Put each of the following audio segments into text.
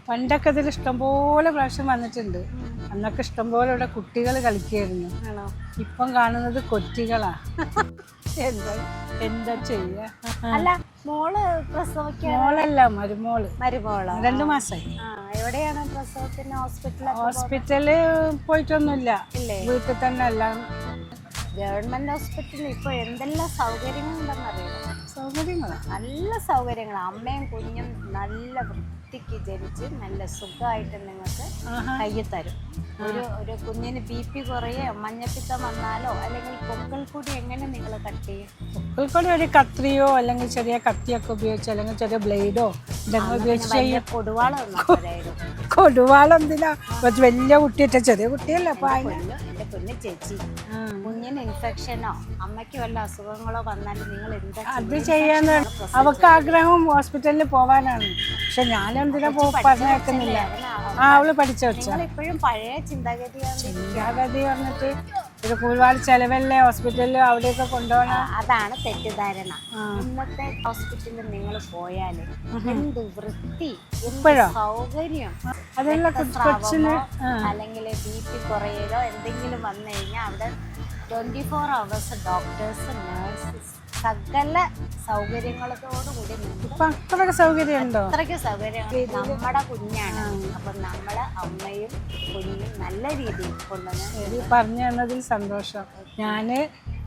പണ്ടൊക്കെ ഇതിൽ ഇഷ്ടംപോലെ പ്രാവശ്യം വന്നിട്ടുണ്ട്. അന്നൊക്കെ ഇഷ്ടംപോലെ ഇവിടെ കുട്ടികൾ കളിക്കായിരുന്നു. ഇപ്പം കാണുന്നത് കൊറ്റികളാ. എന്താ ചെയ്യാ? അല്ല, മോള് പ്രസവിക്കാൻ? മോളല്ല, മരുമോള്. 2 മാസമായി. എവിടെയാണ് പ്രസവത്തിന്? ഹോസ്പിറ്റല് പോയിട്ടൊന്നുമില്ല, വീട്ടിൽ തന്നെ. എല്ലാം ഗവൺമെന്റ് ഹോസ്പിറ്റലിൽ ഇപ്പൊ എന്തെല്ലാം സൗകര്യങ്ങളുണ്ടെന്നറിയാം. നല്ല സൗകര്യങ്ങൾ. അമ്മയും കുഞ്ഞും നല്ല വൃത്തിക്ക് ജനിച്ച് നല്ല സുഖമായിട്ട് നിങ്ങൾക്ക് കയ്യിൽ തരും. ഒരു കുഞ്ഞിന് BP കുറയോ മഞ്ഞപ്പിത്തം വന്നാലോ അല്ലെങ്കിൽ പൊക്കിൾക്കൊടി എങ്ങനെ നിങ്ങൾ കട്ട് ചെയ്യും? പൊക്കിൾക്കൊടി ഒരു കത്രിയോ അല്ലെങ്കിൽ ചെറിയ കത്തിയൊക്കെ ഉപയോഗിച്ച് അല്ലെങ്കിൽ ചെറിയ ബ്ലേഡോ ഇതൊക്കെ ഉപയോഗിച്ച് കൊടുവാളം എന്തിനാ? വലിയ കുട്ടിയിട്ട ചെറിയ കുട്ടിയല്ല. അപ്പൊ എന്റെ കുഞ്ഞു ചേച്ചി, കുഞ്ഞിന് ഇൻഫെക്ഷനോ അമ്മയ്ക്ക് വല്ല അസുഖങ്ങളോ വന്നാലും നിങ്ങൾ എന്താ അത് ചെയ്യാന്ന്? അവക്ക് ആഗ്രഹം ഹോസ്പിറ്റലിൽ പോവാനാണ്. പക്ഷെ ഞാൻ എന്തിനാ പറഞ്ഞേക്കുന്നില്ല. അവള് പഠിച്ചു വെച്ച ഇപ്പോഴും പഴയ ചിന്താഗതി പറഞ്ഞിട്ട് ഒരു ഒരുപാട് ചെലവല്ലേ ഹോസ്പിറ്റലിൽ, അവിടെയൊക്കെ കൊണ്ടുപോകണം. അതാണ് തെറ്റിദ്ധാരണ. ഇന്നത്തെ ഹോസ്പിറ്റലിൽ നിങ്ങൾ പോയാല് എന്ത് വൃത്തി, ഇപ്പോഴോ സൗകര്യം. അതല്ല കൊച്ചിന് അല്ലെങ്കിൽ BP കുറയലോ എന്തെങ്കിലും വന്നു കഴിഞ്ഞാൽ അവിടെ 24 hours ഡോക്ടേഴ്സ്, നഴ്സസ്, സകല സൗകര്യങ്ങളോടുകൂടി അത്രയ്ക്ക് സൗകര്യം ഉണ്ടോ? അത്രയ്ക്ക് സൗകര്യം. നമ്മുടെ കുഞ്ഞാണ്. അപ്പൊ നമ്മള് അമ്മയും കുഞ്ഞും നല്ല രീതിയിൽ കൊണ്ടുവന്ന് പറഞ്ഞു തന്നതിൽ സന്തോഷം. ഞാന്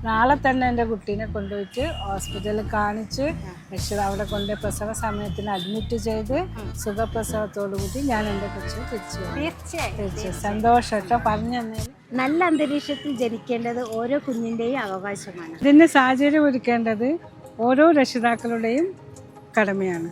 നാളെ തന്നെ എൻ്റെ കുട്ടീനെ കൊണ്ടുപോയിട്ട് ഹോസ്പിറ്റലിൽ കാണിച്ച് അവിടെ കൊണ്ട് പ്രസവ സമയത്തിന് അഡ്മിറ്റ് ചെയ്ത് സുഖപ്രസവത്തോടു കൂടി ഞാൻ എൻ്റെ കൊച്ചിനെ തിരിച്ചു. തീർച്ചയായും സന്തോഷം കേട്ടോ പറഞ്ഞു തന്നതിൽ. നല്ല അന്തരീക്ഷത്തിൽ ജനിക്കേണ്ടത് ഓരോ കുഞ്ഞിൻ്റെയും അവകാശമാണ്. ഇതിന് സാഹചര്യം ഒരുക്കേണ്ടത് ഓരോ രക്ഷിതാക്കളുടെയും കടമയാണ്.